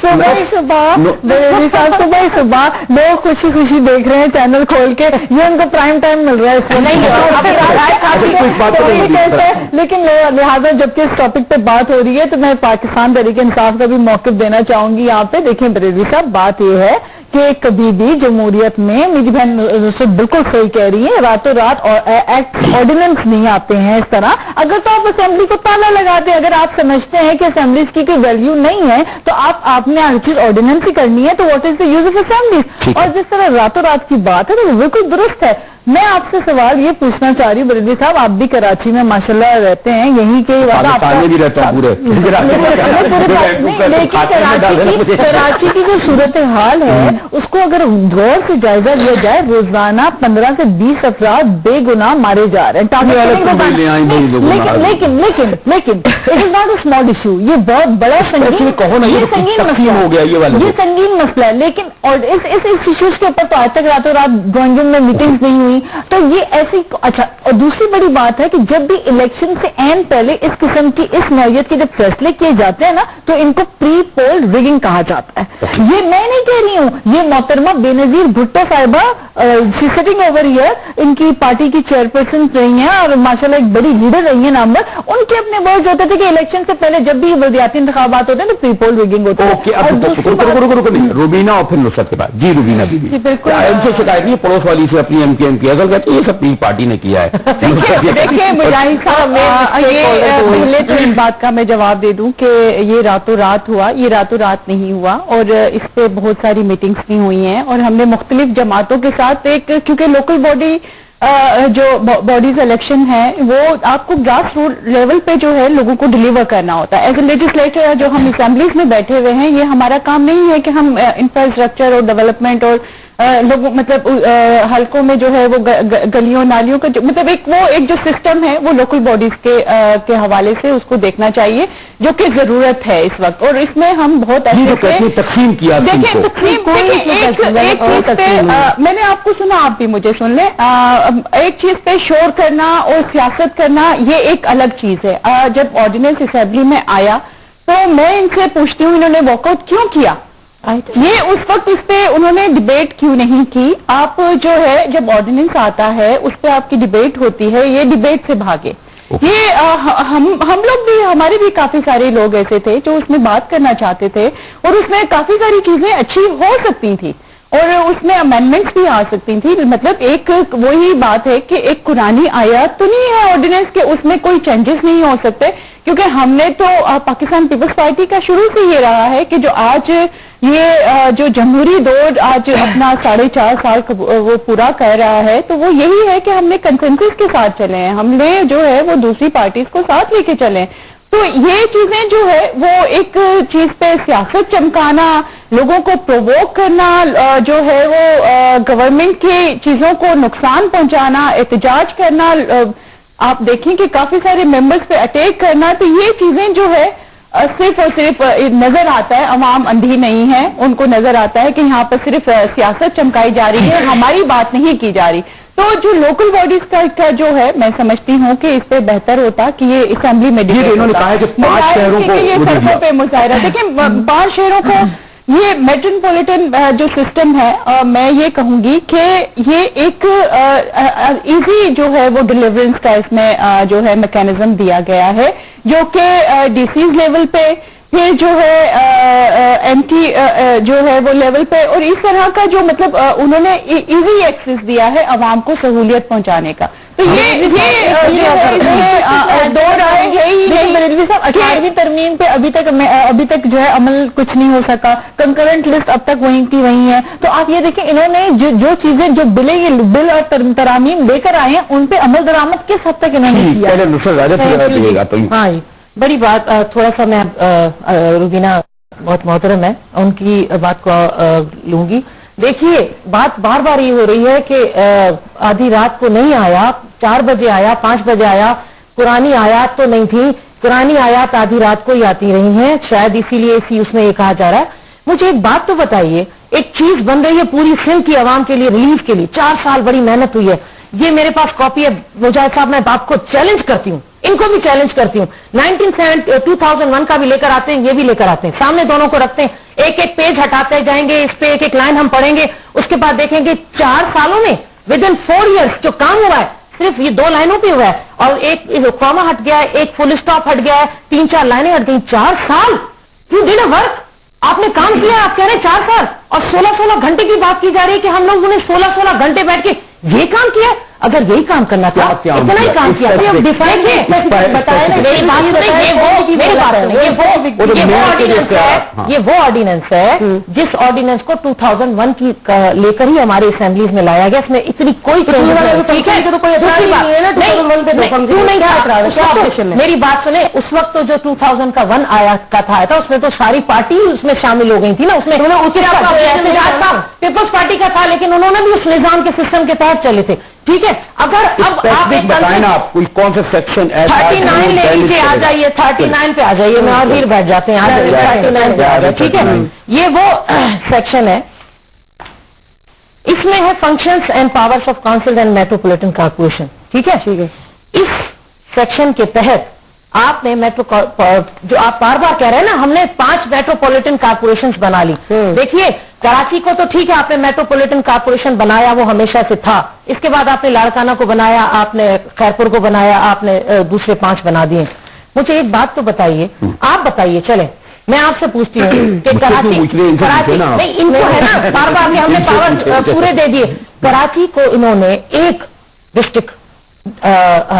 صبح صبح لوگ خوشی خوشی دیکھ رہے ہیں چینل کھول کے, یہ ان کو پرائم ٹائم مل رہا ہے, اس کو نہیں. لیکن لہٰذا جبکہ اس ٹاپک پہ بات ہو رہی ہے تو میں پاکستان تحریک انصاف کا بھی موقف دینا چاہوں گی یہاں پہ. دیکھیں بریلوی صاحب, بات یہ ہے کہ کبھی بھی جمہوریت میں میری بہن نصرت بالکل صحیح کہہ رہی ہے, راتوں رات ایکٹ آرڈیننس نہیں آتے ہیں اس طرح. اگر تو آپ اسمبلی کو تالا لگاتے ہیں, اگر آپ سمجھتے ہیں کہ اسمبلیز کی کوئی ویلیو نہیں ہے تو آپ نے ہر چیز آرڈیننس ہی کرنی ہے, تو what is the use of assemblies. اور جس طرح راتوں رات کی بات ہے تو وہ بالکل درست ہے. میں آپ سے سوال یہ پوچھنا چاہ رہی ہوں بریلوی صاحب, آپ بھی کراچی میں ماشاءاللہ رہتے ہیں, یہیں کے بھی رہتا ہوں پورے, لیکن کراچی کی جو صورتحال ہے اس کو اگر غور سے جائزہ لیا جائے, روزانہ 15 سے 20 افراد بے گناہ مارے جا رہے ہیں. لیکن it is not a small issue, یہ بہت بڑا سنگین مسئلہ ہے. لیکن اور اس ایشوز کے اوپر تو آج تک راتوں رات ڈرائنگ روم میں میٹنگز نہیں ہوئی, تو یہ ایسی. اچھا, اور دوسری بڑی بات ہے کہ جب بھی الیکشن سے عین پہلے اس قسم کی اس نوعیت کے جب فیصلے کیے جاتے ہیں نا تو ان کو پری پول ریگنگ کہا جاتا ہے. یہ میں نہیں کہہ رہی ہوں, یہ محترمہ بے نظیر بھٹو صاحبہ سٹنگ اوور ہیئر, ان کی پارٹی کی چیئرپرسن رہی ہیں اور ماشاءاللہ ایک بڑی لیڈر رہی ہیں نامور, ان کے اپنے ورڈز ہوتے تھے کہ الیکشن سے پہلے جب بھی بلدیاتی انتخابات ہوتے ہیں تو پری پول ریگنگ ہوتا ہے. روبینہ اور پھر نصرت کے بعد, جی روبینہ بی بی ان سے شکایت نہیں, پڑوس والی سے اپنی ایم کی اگر کہتے ہیں یہ سب پارٹی نے کیا ہے. دیکھیں مجاہد صاحب, پہلے تو اس بات کا میں جواب دے دوں کہ یہ راتوں رات ہوا, یہ راتوں رات نہیں ہوا, اور اس پہ بہت ساری میٹنگز بھی ہوئی ہیں, اور ہم نے مختلف جماعتوں کے ساتھ ایک, کیونکہ لوکل باڈی جو باڈیز الیکشن ہے وہ آپ کو گراس روٹ لیول پہ جو ہے لوگوں کو ڈلیور کرنا ہوتا ہے. ایز اے لیجسلیٹر جو ہم اسمبلیز میں بیٹھے ہوئے ہیں, یہ ہمارا کام نہیں ہے کہ ہم انفراسٹرکچر اور ڈیولپمنٹ اور لوگوں مطلب حلقوں میں جو ہے وہ گلیوں نالیوں کا مطلب ایک جو سسٹم ہے وہ لوکل باڈیز کے حوالے سے اس کو دیکھنا چاہیے, جو کہ ضرورت ہے اس وقت. اور اس میں ہم بہت اچھے تقسیم کیا, میں نے آپ کو سنا, آپ بھی مجھے سن لیں. ایک چیز پہ شور کرنا اور سیاست کرنا یہ ایک الگ چیز ہے. جب آرڈیننس اسمبلی میں آیا تو میں ان سے پوچھتی ہوں انہوں نے واک آؤٹ کیوں کیا, یہ اس وقت اس پہ انہوں نے ڈبیٹ کیوں نہیں کی. آپ جو ہے جب آرڈیننس آتا ہے اس پہ آپ کی ڈبیٹ ہوتی ہے, یہ ڈبیٹ سے بھاگے. یہ ہم لوگ بھی, ہمارے بھی کافی سارے لوگ ایسے تھے جو اس میں بات کرنا چاہتے تھے, اور اس میں کافی ساری چیزیں اچھی ہو سکتی تھی اور اس میں امینڈمنٹس بھی آ سکتی تھی. مطلب ایک وہی بات ہے کہ ایک قرآنی آیات تو نہیں ہے آرڈیننس کے, اس میں کوئی چینجز نہیں ہو سکتے, کیونکہ ہم نے تو پاکستان پیپلز پارٹی کا شروع سے یہ رہا ہے کہ جو آج یہ جو جمہوری دور آج اپنا 4.5 سال وہ پورا کر رہا ہے, تو وہ یہی ہے کہ ہم نے کنسنسس کے ساتھ چلے ہیں, ہم نے جو ہے وہ دوسری پارٹیز کو ساتھ لے کے چلے. تو یہ چیزیں جو ہے وہ ایک چیز پہ سیاست چمکانا, لوگوں کو پرووک کرنا, جو ہے وہ گورنمنٹ کی چیزوں کو نقصان پہنچانا, احتجاج کرنا, آپ دیکھیں کہ کافی سارے ممبرز پہ اٹیک کرنا, تو یہ چیزیں جو ہے صرف اور صرف نظر آتا ہے, عوام اندھی نہیں ہے, ان کو نظر آتا ہے کہ یہاں پر صرف سیاست چمکائی جا رہی ہے, ہماری بات نہیں کی جا رہی. تو جو لوکل باڈیز کا جو ہے میں سمجھتی ہوں کہ اس پہ بہتر ہوتا کہ یہ اسمبلی میں انہوں نے کہا کہ 5 شہروں کو یہ سڑکوں پہ مظاہرہ. دیکھیں 5 شہروں کو یہ میٹروپولیٹن جو سسٹم ہے, میں یہ کہوں گی کہ یہ ایک ایزی جو ہے وہ ڈیلیورنس کا اس میں جو ہے میکینزم دیا گیا ہے, جو کہ ڈی سیز لیول پہ, پھر جو ہے ایم ٹی جو ہے وہ لیول پہ, اور اس طرح کا جو مطلب انہوں نے ایزی ایکسس دیا ہے عوام کو سہولیت پہنچانے کا. تو یہ دور آئے گئی. 18ویں ترمیم پہ ابھی تک جو ہے عمل کچھ نہیں ہو سکا, کنکرنٹ لسٹ اب تک وہیں کی وہیں ہے. تو آپ یہ دیکھیں انہوں نے جو چیزیں جو بل اور ترامیم لے کر آئے ہیں ان پہ عمل درآمد کس حد تک انہوں نے کیا. ہاں بڑی بات, تھوڑا سا میں روبینہ بہت محترم ہے, ان کی بات کو لوں گی. دیکھیے بات بار بار یہ ہو رہی ہے کہ آدھی رات کو نہیں آیا, 4 بجے آیا, 5 بجے آیا, قرآنی آیات تو نہیں تھی, قرآنی آیات آدھی رات کو ہی آتی رہی ہیں, شاید اسی لیے اس میں یہ کہا جا رہا ہے. مجھے ایک بات تو بتائیے, ایک چیز بن رہی ہے پوری سندھ کی عوام کے لیے, ریلیف کے لیے 4 سال بڑی محنت ہوئی ہے, یہ میرے پاس کاپی ہے. مجاہد صاحب میں آپ کو چیلنج کرتی ہوں, ان کو بھی چیلنج کرتی ہوں. 2001 کا بھی لے کر آتے ہیں, یہ بھی لے کر آتے ہیں, سامنے دونوں کو رکھتے ہیں, ایک ایک پیج ہٹاتے جائیں گے, اس پہ ایک ایک لائن ہم پڑھیں گے, اس کے بعد دیکھیں گے 4 سالوں میں ودن 4 ایئرس جو کام ہوا ہے صرف یہ 2 لائنوں پہ ہوا ہے, اور ایک کاما ہٹ گیا ہے, ایک فل اسٹاپ ہٹ گیا ہے, 3-4 لائنیں ہٹ گئی. 4 سال یو ڈیڈ اے ورک, آپ نے کام کیا, آپ کہہ رہے ہیں 4 سال, اور 16 گھنٹے کی بات کی جا رہی ہے کہ ہم لوگوں نے 16 گھنٹے بیٹھ کے یہ کام کیا. اگر یہی کام کرنا تھا اتنا ہی کام کیا, یہ وہ آرڈیننس ہے جس آرڈیننس کو 2001 کی لے کر ہی ہمارے اسمبلیز میں لایا گیا. اس میں اتنی کوئی میری بات سنیں, اس وقت جو 2001 آیا تھا اس میں تو ساری پارٹی اس میں شامل ہو گئی تھی نا, اس میں پیپلز پارٹی کا تھا, لیکن انہوں نے بھی اس نظام کے سسٹم کے تحت چلے تھے. ٹھیک ہے, اگر اب آپ بتائیں نا آپ کوئی کون سے سیکشن 39 لے لیجیے, آ جائیے 39 پہ آ جائیے, میں اور بھیر بیٹھ جاتے ہیں, 39 پہ آ جائے. ٹھیک ہے, یہ وہ سیکشن ہے, اس میں ہے functions and powers of council and metropolitan corporation. ٹھیک ہے, اس سیکشن کے تحت آپ نے جو آپ بار بار کہہ رہے ہیں نا, ہم نے 5 میٹروپولیٹن کارپوریشن بنا لی. دیکھیے کراچی کو تو ٹھیک ہے آپ نے میٹروپولیٹن کارپوریشن بنایا, وہ ہمیشہ سے تھا. اس کے بعد آپ نے لاڑکانہ کو بنایا, آپ نے خیرپور کو بنایا, آپ نے دوسرے 5 بنا دیے. مجھے ایک بات تو بتائیے, آپ بتائیے, چلیں میں آپ سے پوچھتی ہوں کہ کراچی نہیں ان کو ہے نا بار بار ہم نے پاور پورے دے دیے. کراچی کو انہوں نے ایک ڈسٹرکٹ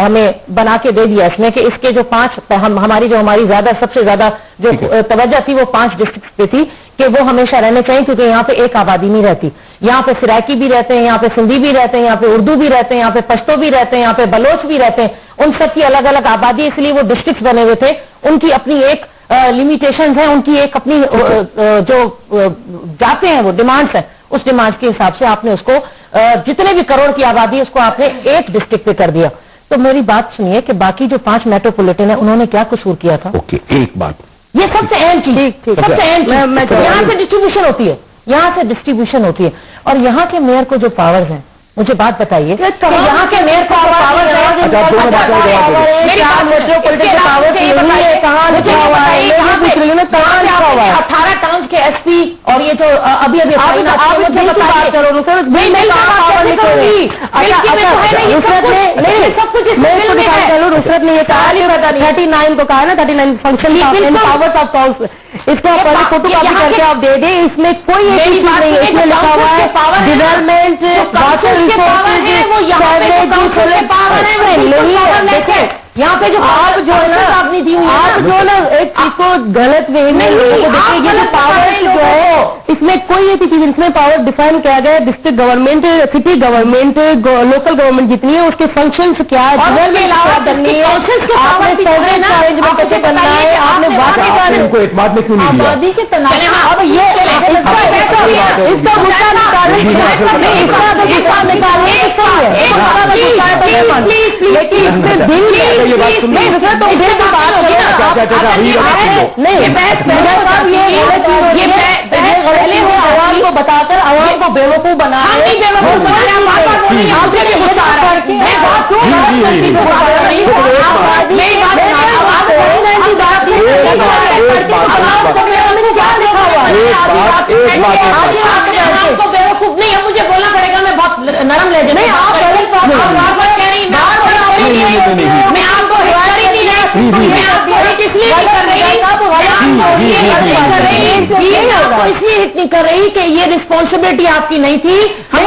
ہمیں بنا کے دے دیا اس میں کہ اس کے جو 5 ہماری زیادہ سب سے زیادہ جو توجہ تھی وہ 5 ڈسٹرکٹ پہ تھی کہ وہ ہمیشہ رہنے چاہیے, کیونکہ یہاں پہ ایک آبادی نہیں رہتی. یہاں پہ سرائکی بھی رہتے ہیں, یہاں پہ سندھی بھی رہتے ہیں, یہاں پہ اردو بھی رہتے ہیں, یہاں پہ پشتو بھی رہتے ہیں, یہاں پہ بلوچ بھی رہتے ہیں. ان سب کی الگ الگ آبادی, اس لیے وہ ڈسٹرکٹس بنے ہوئے تھے. ان کی اپنی ایک لمیٹیشنز ہیں, ان کی ایک اپنی جو جاتے ہیں وہ ڈیمانڈس ہیں. اس ڈیمانڈ کے حساب سے آپ نے اس کو جتنے بھی کروڑ کی آبادی اس کو آپ نے ایک ڈسٹرکٹ پہ کر دیا. تو میری بات سنیے کہ باقی جو 5 میٹروپولیٹن ہیں انہوں نے کیا قصور کیا تھا؟ ایک بات, یہ سب سے اہم چیز, سب سے اہم چیز یہاں سے ڈسٹریبیوشن ہوتی ہے, یہاں سے ڈسٹریبیوشن ہوتی ہے. اور یہاں کے میئر کو جو پاورز ہیں, مجھے بات بتائیے یہاں کے میئر کو پاور ہے 18 ٹاؤن کے ایس پی, اور یہ جو ابھی رسرت نے یہ کہا 39 کو کہا نا 39 فنکشن پاورز آف کاؤنسل, اس کو فوٹو کاپی کر کے آپ دے دیں. اس میں کوئی ایک چیز نہیں ہے, اس میں لکھا ہوا ہے ڈیولپمنٹ واٹر ریسورسز, یہاں پہ جو آپ جو ہے نا آپ جو نا ایک چیز کو غلط وے میں دیکھیے, یہ جو پاور جو ہے اس میں کوئی ایسی چیز, اس میں پاور ڈیفائن کیا گیا ہے district government, city government, local government جتنی ہے اس کے فنکشنز کیا ہے, کرنی ہے, کرنا ہے, آپ نے آبادی کے تنازع. اب یہ اس کا لیکن اس میں بل عوام کو بتا کر عوام کو بیوقوف بنا بیوقوف نہیں ہے. مجھے بولنا پڑے گا, میں بہت نرم لے جائیں, میں آپ کو اس لیے اتنی کر رہی کہ یہ رسپانسبلٹی آپ کی نہیں تھی. ہم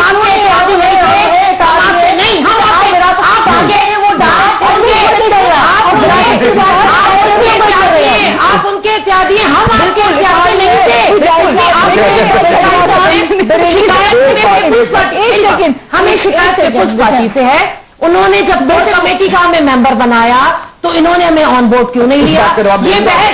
آپ ان کے اتحادی ہیں, ہم آپ کے اتحادی نہیں تھے. ہمیں شکایت پیپلز پارٹی سے ہے. انہوں نے جب بورڈ کمیٹی کا ہمیں ممبر بنایا تو انہوں نے ہمیں آن بورڈ کیوں نہیں لیا؟ یہ بحث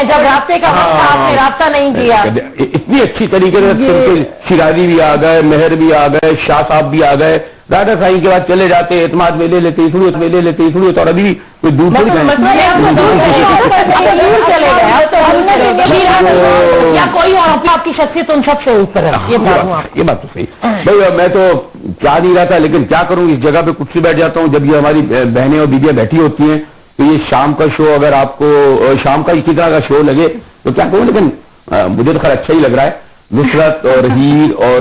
ہیں جب رابطے کا وقت آپ نے رابطہ نہیں کیا. اتنی اچھی طریقے سے شیرازی بھی آ گئے, مہر بھی آ گئے, شاہ صاحب بھی آ گئے, راجا صاحب کے بعد چلے جاتے, اعتماد میں لے لیتے, سنوت میں لے لیتے, سنوت, اور ابھی کوئی دور تھوڑی یا کوئی اور آپ کی شخصیت ان سب سے اوپر ہے. یہ بات تو صحیح بھائی, میں تو کیا نہیں رہا تھا, لیکن کیا کروں, اس جگہ پہ کچھ سے بیٹھ جاتا ہوں. جب یہ ہماری بہنیں اور بیویاں بیٹھی ہوتی ہیں تو یہ شام کا شو, اگر آپ کو شام کا اسی طرح کا شو لگے تو کیا کروں, لیکن مجھے تو خیر اچھا ہی لگ رہا ہے. نصرت اور ہیر اور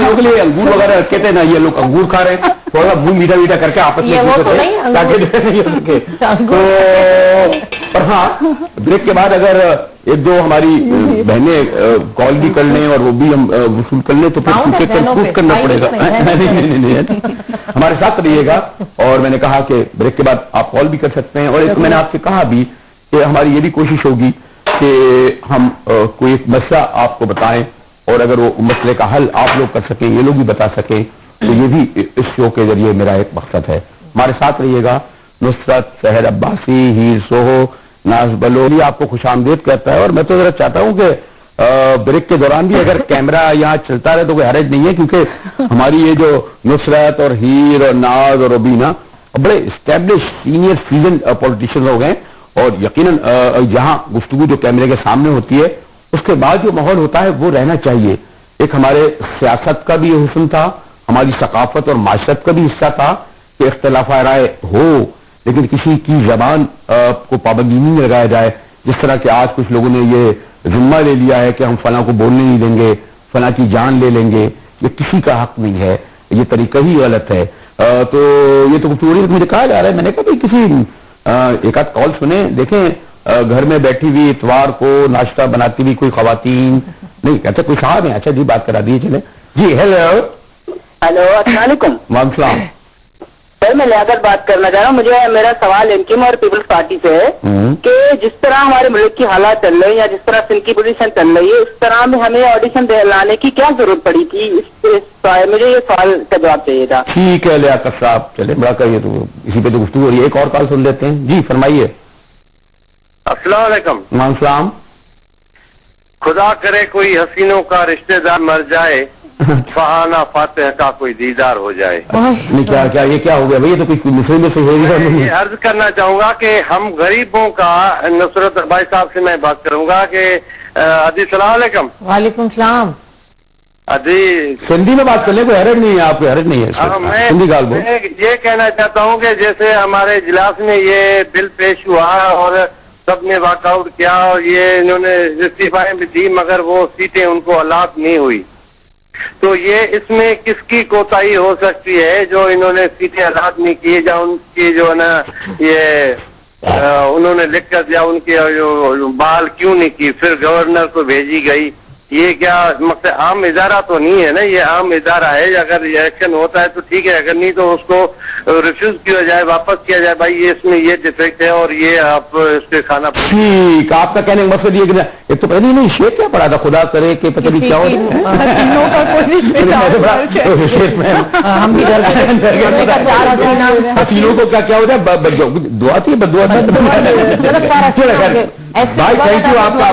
لوگ لیے انگور وغیرہ رکھے تھے نا, یہ لوگ انگور کھا رہے ہیں, تھوڑا بھول میٹھا میٹھا کر کے آپس میں. پر ہاں, بریک کے بعد اگر ایک دو ہماری بہنیں کال بھی کر لیں اور وہ بھی ہم وصول کر لیں تو پھر کنفیوز کرنا پڑے گا. ہمارے ساتھ رہیے گا. اور میں نے کہا کہ بریک کے بعد آپ کال بھی کر سکتے ہیں, اور ایک میں نے آپ سے کہا بھی کہ ہماری یہ بھی کوشش ہوگی کہ ہم کوئی ایک مسئلہ آپ کو بتائیں, اور اگر وہ مسئلے کا حل آپ لوگ کر سکیں, یہ لوگ بھی بتا سکیں, تو یہ بھی اس شو کے ذریعے میرا ایک مقصد ہے. ہمارے ساتھ رہیے گا. نصرت, سحر عباسی, ہیر سوہو, ناز بلوری آپ کو خوش آمدید کہتا ہے. اور میں تو ذرا چاہتا ہوں کہ بریک کے دوران بھی اگر کیمرہ یہاں چلتا رہے تو کوئی حرج نہیں ہے, کیونکہ ہماری یہ جو نصرت اور ہیر اور ناز اور ربینہ بڑے اسٹیبلش سینئر سیزن پولیٹیشین ہو گئے, اور یقیناً جہاں گفتگو جو کیمرے کے سامنے ہوتی ہے اس کے بعد جو ماحول ہوتا ہے وہ رہنا چاہیے. ایک ہمارے سیاست کا بھی یہ حسن تھا, ہماری ثقافت اور معاشرت کا بھی حصہ تھا کہ اختلاف رائے ہو, لیکن کسی کی زبان کو پابندی نہیں لگایا جائے. جس طرح کہ آج کچھ لوگوں نے یہ ذمہ لے لیا ہے کہ ہم فلاں کو بولنے نہیں دیں گے, فلاں کی جان لے لیں گے, یہ کسی کا حق نہیں ہے, یہ طریقہ ہی غلط ہے. تو یہ تو مجھے کہا جا رہا ہے, میں نے کہا بھائی کسی ایک آدھ کال سنیں, دیکھیں گھر میں بیٹھی ہوئی اتوار کو ناشتہ بناتی ہوئی کوئی خواتین نہیں کہتے, کوئی صاحب ہیں, اچھا جی بات کرا دیجیے. چلے جی, ہیلو. ہیلو, السلام علیکم. وعلیکم السلام. سر میں لیاقت بات کرنا چاہ رہا ہوں. مجھے میرا سوال انکم اور پیپلز پارٹی سے ہے کہ جس طرح ہمارے ملک کی حالات چل رہی ہیں یا جس طرح سندھ کی پوزیشن چل رہی ہے, اس طرح میں ہمیں آڈیشن لانے کی کیا ضرورت پڑی تھی, مجھے یہ سوال کا جواب چاہیے تھا. ٹھیک ہے لیاقت صاحب, چلے بڑا کریے, تو اسی پہ تو گفتگو ہو رہی ہے. ایک اور کال سن لیتے ہیں. جی فرمائیے. السلام علیکم. وعلیکم السلام. خدا کرے کوئی حسینوں کا رشتہ دار مر جائے, فہانہ فاتح کا کوئی دیدار ہو جائے. نہیں کیا یہ کیا ہو گیا بھائی, یہ تو کچھ مسئلے میں سے ہو گیا. یہ عرض کرنا چاہوں گا کہ ہم غریبوں کا, نصرت بھائی صاحب سے میں بات کروں گا کہ عدی السلام علیکم. وعلیکم السلام. عدی سندھی میں بات کر لیں, کوئی حرج نہیں ہے, آپ کو حرج نہیں ہے. میں یہ کہنا چاہتا ہوں کہ جیسے ہمارے اجلاس میں یہ بل پیش ہوا اور سب نے واک آؤٹ کیا, اور یہ انہوں نے استعفائیں بھی دی, مگر وہ سیٹیں ان کو الاٹ نہیں ہوئی, تو یہ اس میں کس کی کوتاہی ہو سکتی ہے جو انہوں نے سیٹیں الاٹ نہیں کی, یا ان کی جو ہے نا یہ انہوں نے لکھ کر دیا, ان کی جو بحال کیوں نہیں کی, پھر گورنر کو بھیجی گئی. یہ کیا مطلب عام ادارہ تو نہیں ہے نا, یہ عام ادارہ ہے. اگر یہ ایکشن ہوتا ہے تو ٹھیک ہے, اگر نہیں تو اس کو ریفیوز کیا جائے, واپس کیا جائے, بھائی یہ اس میں یہ ڈیفیکٹ ہے اور یہ آپ اس پہ کھانا. ٹھیک, آپ کا کہنے کا مقصد یہ کہ ایک تو پہلے نہیں شیخ کیا پڑا تھا, خدا کرے کہ پتہ نہیں کیا حسینوں کو کیا ہوتا ہے, دعا تھی بدعا تھی. بھائی تھینک یو آپ کا.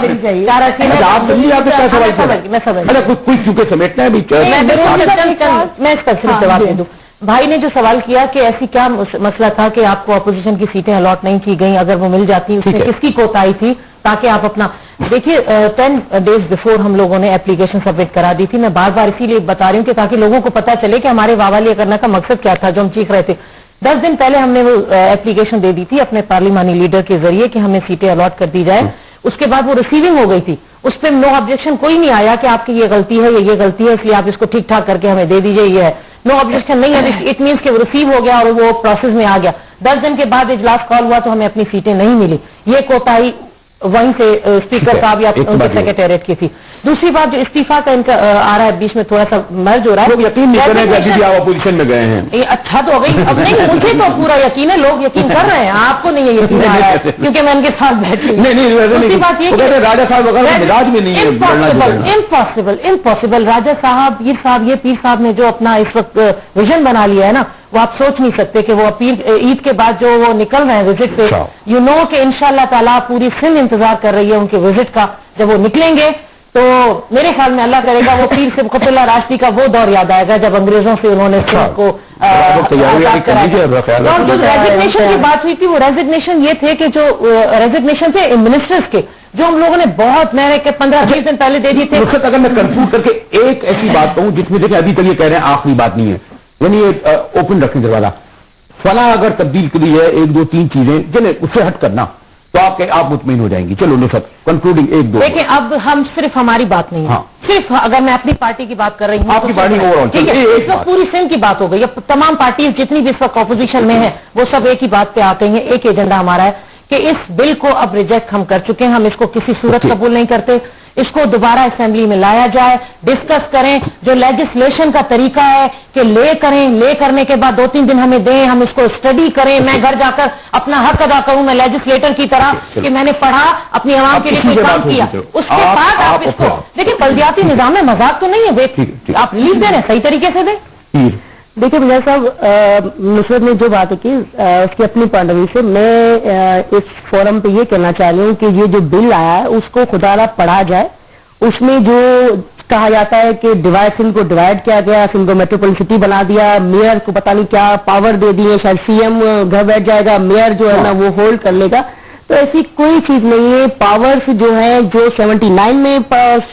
آپ کچھ چونکہ سمیٹنا ہے, میں اس کا صرف جواب دے دوں. بھائی نے جو سوال کیا کہ ایسی کیا مسئلہ تھا کہ آپ کو اپوزیشن کی سیٹیں الاٹ نہیں کی گئیں, اگر وہ مل جاتی اس میں کس کی کوتاہی تھی, تاکہ آپ اپنا دیکھیے. 10 days before ہم لوگوں نے اپلیکیشن سبمٹ کرا دی تھی. میں بار بار اسی لیے بتا رہی ہوں کہ تاکہ لوگوں کو پتا چلے کہ ہمارے واوالیہ کرنے کا مقصد کیا تھا جو ہم چیخ رہے تھے. 10 دن پہلے ہم نے وہ اپلیکیشن دے دی تھی اپنے پارلیمانی لیڈر کے ذریعے کہ ہمیں سیٹیں الاٹ کر دی جائے. اس کے بعد وہ ریسیونگ ہو گئی تھی, اس پہ نو آبجیکشن کوئی نہیں آیا کہ آپ کی یہ غلطی ہے یا یہ غلطی ہے, اس لیے آپ اس کو ٹھیک ٹھاک کر کے ہمیں دے دیجیے. یہ ہے نو آبجیکشن نہیں ہے, اٹ مینس کہ وہ ریسیو ہو گیا اور وہ پروسیس میں آ گیا. 10 دن کے بعد اجلاس کال ہوا تو ہمیں اپنی سیٹیں نہیں ملی. یہ کوتاہی وہیں سے اسپیکر صاحب یا ان کے سیکریٹریٹ کی تھی. دوسری بات جو استعفیٰ کا ان کا آ رہا ہے بیچ میں تھوڑا سا مرج ہو رہا ہے, یقین نہیں کر رہے ہیں کہ آپ اپوزیشن میں گئے ہیں. اچھا تو ہو گئی, اب نہیں مجھے تو پورا یقین ہے, لوگ یقین کر رہے ہیں, آپ کو نہیں یقین آ رہا ہے کیونکہ میں ان کے ساتھ بیٹھی ہوں. دوسری بات یہ راجا صاحب مزاج میں نہیں ہے, امپاسبل. راجا صاحب, پیر صاحب, یہ پیر صاحب نے جو اپنا اس وقت ویژن بنا لیا ہے نا, وہ آپ سوچ نہیں سکتے کہ وہ اپیل عید کے بعد جو وہ نکل رہے ہیں وزٹ پہ, یو نو کہ انشاءاللہ تعالیٰ پوری سندھ انتظار کر رہی ہے ان کے وزٹ کا. جب وہ نکلیں گے تو میرے خیال میں اللہ کرے گا وہ پیر سبقت اللہ راشدی کا وہ دور یاد آئے گا جب انگریزوں سے انہوں نے سندھ کو ریزگنیشن کی بات ہوئی تھی. وہ ریزگنیشن یہ تھے کہ جو ریزگنیشن تھے منسٹرز کے, جو ہم لوگوں نے بہت میں نے 15-20 دن پہلے دے دی تھے. اگر میں کنکلوڈ کر کے ایک ایسی بات کہوں جس میں دیکھیں ابھی تک یہ کہہ رہے ہیں آخری بات نہیں ہے, یعنی اوپن رکھنے دروازہ فلاں اگر تبدیل کری ہے 1 2 3 چیزیں جنہیں اس سے ہٹ کرنا تو آپ مطمئن ہو جائیں گی. چلو نصرت کنکلوڈنگ 1 2. دیکھیں اب ہم صرف ہماری بات نہیں ہے, صرف اگر میں اپنی پارٹی کی بات کر رہی ہوں, آپ کی پارٹی ٹھیک ہے, اس وقت پوری سندھ کی بات ہو گئی. اب تمام پارٹیز جتنی بھی اس وقت اپوزیشن میں ہیں وہ سب ایک ہی بات پہ آتے ہیں. ایک ایجنڈا ہمارا ہے کہ اس بل کو اب ریجیکٹ ہم کر چکے ہیں, ہم اس کو کسی صورت قبول نہیں کرتے. اس کو دوبارہ اسمبلی میں لایا جائے, ڈسکس کریں, جو لیجسلیشن کا طریقہ ہے کہ لے کرنے کے بعد 2-3 دن ہمیں دیں, ہم اس کو اسٹڈی کریں. میں گھر جا کر اپنا حق ادا کروں, میں لیجسلیٹر کی طرح کہ میں نے پڑھا, اپنی عوام کے لیے کوئی کام کیا. اس کے بعد آپ اس کو دیکھیں. بلدیاتی نظام میں مذاق تو نہیں ہے, آپ ریلیف دیں صحیح طریقے سے دیں. دیکھیں مجھے صاحب نصرت نے جو بات کی اس کی اپنی پوائنٹ آف ویو سے میں اس فورم پہ یہ کہنا چاہ رہی ہوں کہ یہ جو بل آیا ہے اس کو خدا را پڑھا جائے. اس میں جو کہا جاتا ہے کہ سندھ کو ڈیوائڈ کیا گیا, سندھ کو میٹروپولٹن سٹی بنا دیا, میئر کو پتہ نہیں کیا پاور دے دیے, شاید سی ایم گھر بیٹھ جائے گا, میئر جو ہے نا وہ ہولڈ کر لے گا. تو ایسی کوئی چیز نہیں ہے. پاورز جو ہیں جو 79 میں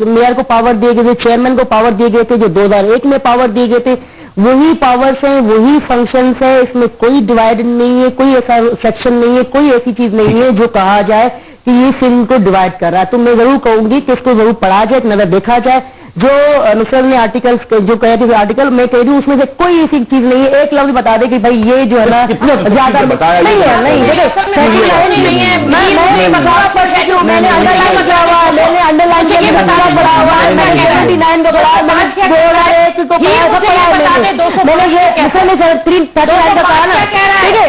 میئر کو پاور دیے گئے تھے, چیئرمین کو پاور دیے گئے تھے, جو 2001 میں پاور دیے گئے تھے, وہی پاورز ہیں, وہی فنکشنز ہیں. اس میں کوئی ڈیوائڈ نہیں ہے, کوئی ایسا سیکشن نہیں ہے, کوئی ایسی چیز نہیں ہے جو کہا جائے کہ یہ سندھ کو ڈیوائڈ کر رہا ہے. تو میں ضرور کہوں گی کہ اس کو ضرور پڑھا جائے, ایک نظر دیکھا جائے. جو نصرت نے آرٹیکلز جو کہے تھے آرٹیکل, میں کہہ رہی ہوں اس میں سے کوئی ایسی چیز نہیں ہے. ایک لفظ بتا دے کہ بھائی یہ جو ہے نا زیادہ نہیں ہے, نہیں میں نے انڈر لائن کیا ہوا, میں نے انڈر لائن کے لیے پڑا ہوا ہے, میں نے 79 کا پڑھا, میں نے 2001 کو پڑھا, میں نے یہ ایسے میں 39 کا کہا نا. ٹھیک ہے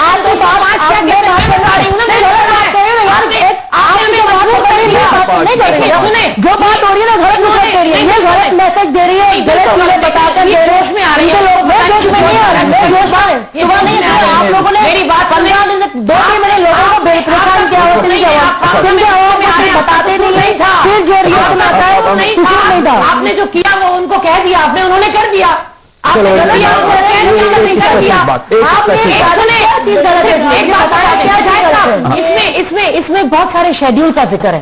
آپ کو جو بات ہو رہی ہے نا غلط نصرت دے رہی ہے, یہ غلط میسج دے رہی ہے, غلط چیزیں بتا کر دے رہے ہیں. آپ لوگوں نے میری بات 15 دن 2 مہینے لوگوں کو بے پریشان کیا ہوتے نہیں, بتاتے نہیں تھا. پھر جو ریئیکشن آتا ہے وہ نہیں تھا. آپ نے جو کیا وہ ان کو کہہ دیا, آپ نے انہوں نے کر دیا. اس میں بہت سارے شیڈیول کا ذکر ہے,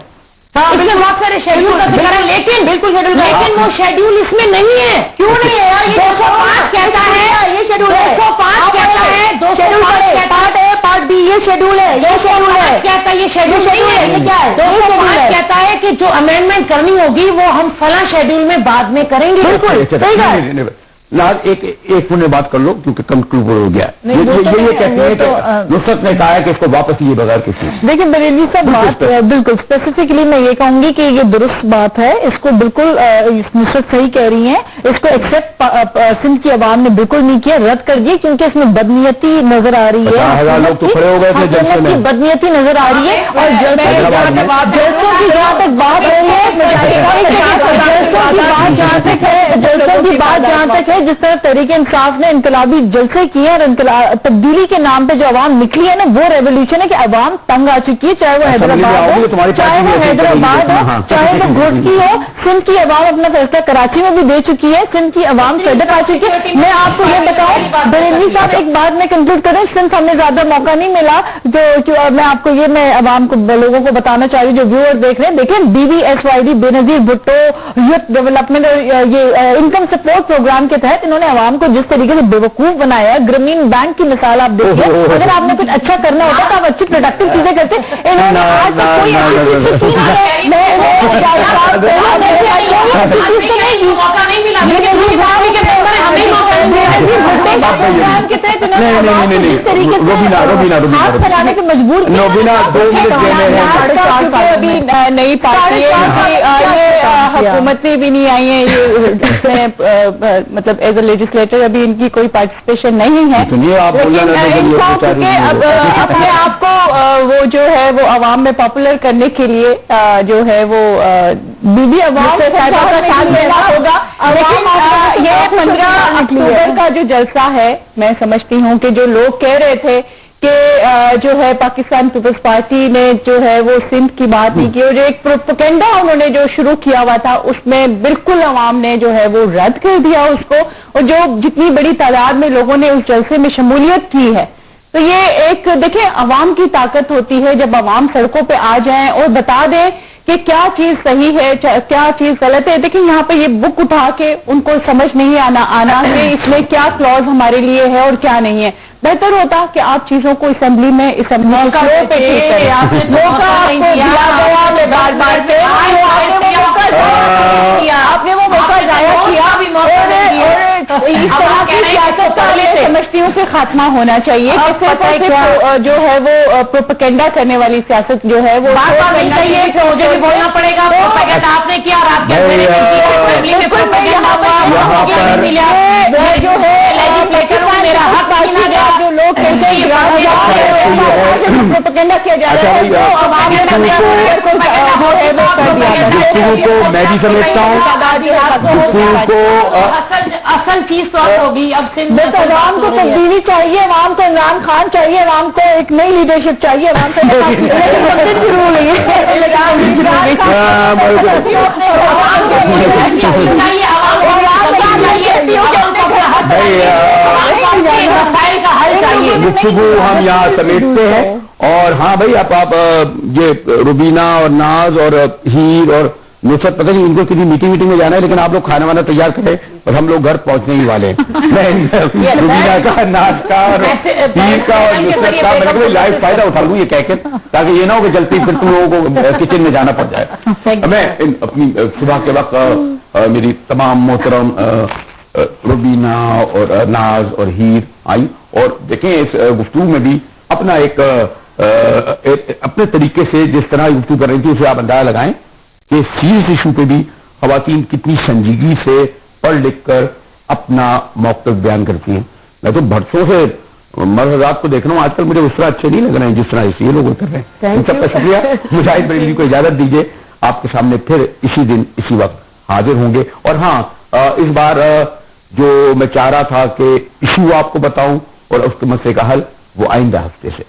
اس میں بہت سارے شیڈیول کا ذکر ہے, لیکن بالکل لیکن وہ شیڈیول اس میں نہیں ہے. کیوں نہیں ہے یار؟ 205 کہتا ہے یہ شیڈیول ہے, 205 کہتا ہے 205 پارٹ اے پارٹ بی, یہ شیڈیول ہے, یہ شیڈیول ہے. کہتا ہے یہ شیڈیول نہیں ہے, یہ کیا ہے؟ 205 کہتا ہے کہ جو امینڈمنٹ کرنی ہوگی وہ ہم فلاں شیڈیول میں بعد میں کریں گے. بالکل صحیح ہے. ایک منٹ بات کر لو کیونکہ کنکلوڈ ہو گیا. یہ کہتے ہیں کہ نصرت نے کہا ہے کہ اس کو واپس لیے بغیر کسی. دیکھیں بریلوی صاحب بات بالکل اسپیسیفکلی میں یہ کہوں گی کہ یہ درست بات ہے, اس کو بالکل نصرت صحیح کہہ رہی ہیں. اس کو ایکسپٹ سندھ کی عوام نے بالکل نہیں کیا, رد کر دیا, کیونکہ اس میں بدنیتی نظر آ رہی ہے, لوگ تو کھڑے ہو گئے تھے جلسے میں, بدنیتی نظر آ رہی ہے. اور جلسوں کی جہاں تک بات رہی ہے, جلسوں کی بات جہاں تک ہے, جس طرح تحریک انصاف نے انقلابی جلسے کیے اور تبدیلی کے نام پہ جو عوام نکلی ہے نا وہ ریولیوشن ہے کہ عوام تنگ آ چکی ہے, چاہے وہ حیدرآباد ہو, چاہے وہ حیدرآباد ہو, چاہے وہ گھوٹکی ہو. سندھ کی عوام اپنا فیصلہ کراچی میں بھی دے چکی ہے, سندھ کی عوام صدق آ چکی ہے. میں آپ کو یہ بتاؤں بریلوی صاحب, ایک بات میں کنکلوڈ کریں, سندھ ہمیں زیادہ موقع نہیں ملا. جو میں آپ کو یہ میں عوام کو لوگوں کو بتانا چاہ رہی ہوں جو ویور دیکھ رہے ہیں, دیکھیں BBSYD بے نظیر بھٹو یوتھ ڈیولپمنٹ یہ انکم سپورٹ پروگرام کے تحت انہوں نے عوام کو جس طریقے سے بیوقوف بنایا. گرامین بینک کی مثال آپ دیکھیے, اگر آپ نے کچھ اچھا کرنا ہوتا تو آپ اچھی پروڈکٹیو چیزیں کرتے. انہوں نے آج تک کوئی پھیلانے کے مجبور نئی پارٹی حکومت میں بھی نہیں آئی ہیں, مطلب ایز اے لیجسلیٹر ابھی ان کی کوئی پارٹیسپیشن نہیں ہے. اپنے آپ کو وہ جو ہے وہ عوام میں پاپولر کرنے کے لیے جو ہے وہ بیوی عوام سے صاحبہ کا ساتھ دینا ہوگا. لیکن یہ 15 اکتوبر کا جو جلسہ ہے میں سمجھتی ہوں کہ جو لوگ کہہ رہے تھے کہ جو ہے پاکستان پیپلز پارٹی نے جو ہے وہ سندھ کی بات نہیں کی اور جو ایک پروپیگنڈا انہوں نے جو شروع کیا ہوا تھا اس میں بالکل عوام نے جو ہے وہ رد کر دیا اس کو, اور جو جتنی بڑی تعداد میں لوگوں نے اس جلسے میں شمولیت کی ہے. تو یہ ایک دیکھیں عوام کی طاقت ہوتی ہے جب عوام سڑکوں پہ آ جائیں اور بتا دیں کہ کیا چیز صحیح ہے کیا چیز غلط ہے. دیکھیں یہاں پہ یہ بک اٹھا کے ان کو سمجھ نہیں آنا کہ اس میں کیا کلوز ہمارے لیے ہے اور کیا نہیں ہے. بہتر ہوتا کہ آپ چیزوں کو اسمبلی میں موقع پہ ٹھیک کریں. موقع آپ کو دیا گیا بار بار پہ آپ نے وہ موقع ضائع کیا اور اس طرح کی سیاست کا میں سمجھتی ہوں کہ خاتمہ ہونا چاہیے. جو ہے وہ پروپیگنڈا کرنے والی سیاست جو ہے وہ مجھے بھی بولنا پڑے گا. آپ نے کیا رات کے جو ہے میرا حق آئینا گیا جو لوگ کہتے ہیں پروپیگنڈا کیا جا رہا ہے وہ عوام کو میں بھی سمجھتا ہوں اصل چیز تو ہوگی. اب عوام کو تبدیلی چاہیے, عوام کو عمران خان چاہیے, عوام کو ایک نئی لیڈرشپ چاہیے, عوام کو گفتگو ہم یہاں سمیٹتے ہیں. اور ہاں بھائی آپ یہ روبینہ اور ناز اور ہیر اور نصرت پتہ نہیں ان کو کسی میٹنگ میں جانا ہے, لیکن آپ لوگ کھانا وانا تیار کریں اور ہم لوگ گھر پہنچنے ہی والے ہیں. روبینہ کا, ناز کا اور ہیر کا اور نصرت کا میں لائف فائدہ اٹھا لوں یہ کہہ کے, تاکہ یہ نہ ہو کہ جلدی پھر تم لوگوں کو کچن میں جانا پڑ جائے. میں اپنی صبح کے وقت میری تمام محترم روبینہ اور ناز اور ہیر آئی, اور دیکھیں اس گفتگو میں بھی اپنا ایک اپنے طریقے سے جس طرح گفتگو کر رہی تھی اسے آپ اندازہ لگائیں کہ سیریس ایشو پہ بھی خواتین کتنی سنجیدگی سے پڑھ لکھ کر اپنا موقف بیان کرتی ہیں. میں تو برسوں سے مرد حضرات کو دیکھ رہا ہوں, آج کل مجھے اس طرح اچھے نہیں لگ رہے ہیں جس طرح یہ لوگ کر رہے ہیں. ان سب کا شکریہ. مجاہد بریلوی کو اجازت دیجیے, آپ کے سامنے پھر اسی دن اسی وقت حاضر ہوں گے. اور ہاں اس بار جو میں چاہ رہا تھا کہ ایشو آپ کو بتاؤں اور اس کے مسئلے کا حل وہ آئندہ ہفتے سے